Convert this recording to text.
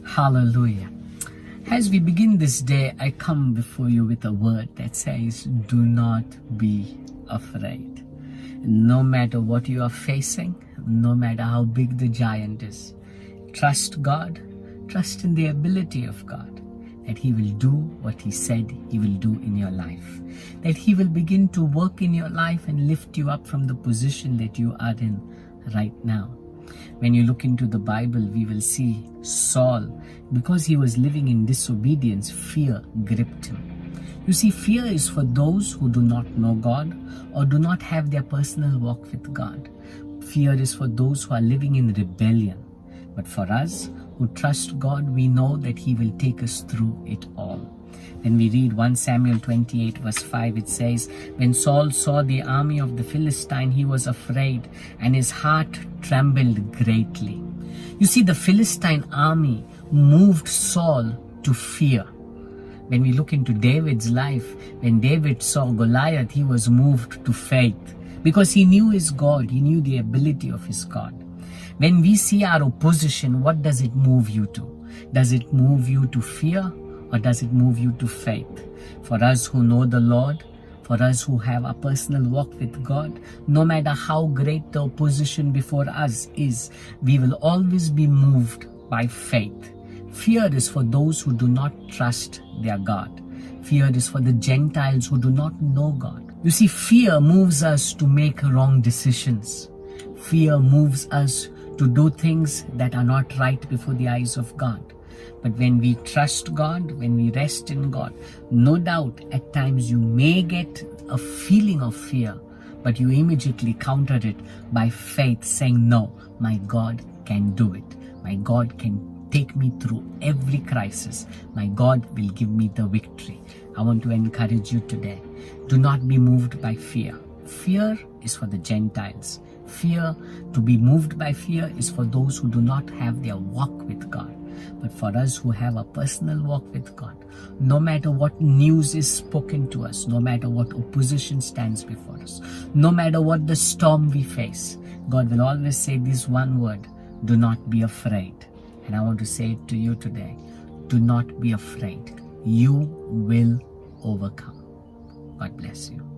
Hallelujah. As we begin this day, I come before you with a word that says, do not be afraid. No matter what you are facing, no matter how big the giant is, trust God, trust in the ability of God, that He will do what He said He will do in your life, that He will begin to work in your life and lift you up from the position that you are in right now. When you look into the Bible, we will see Saul, because he was living in disobedience, fear gripped him. You see, fear is for those who do not know God or do not have their personal walk with God. Fear is for those who are living in rebellion. But for us who trust God, we know that He will take us through it all. When we read 1 Samuel 28 verse 5, it says, when Saul saw the army of the Philistine, he was afraid and his heart trembled greatly. You see, the Philistine army moved Saul to fear. When we look into David's life, when David saw Goliath, he was moved to faith because he knew his God, he knew the ability of his God. When we see our opposition, what does it move you to? Does it move you to fear or does it move you to faith? For us who know the Lord, for us who have a personal walk with God, no matter how great the opposition before us is, we will always be moved by faith. Fear is for those who do not trust their God. Fear is for the Gentiles who do not know God. You see, fear moves us to make wrong decisions. Fear moves us to do things that are not right before the eyes of God. But when we trust God, when we rest in God, no doubt at times you may get a feeling of fear, but you immediately counter it by faith, saying, no, my God can do it. My God can take me through every crisis. My God will give me the victory. I want to encourage you today. Do not be moved by fear. Fear is for the Gentiles. Fear, to be moved by fear, is for those who do not have their walk with God. But for us who have a personal walk with God, no matter what news is spoken to us, no matter what opposition stands before us, no matter what the storm we face, God will always say this one word, do not be afraid. And I want to say it to you today, do not be afraid. You will overcome. God bless you.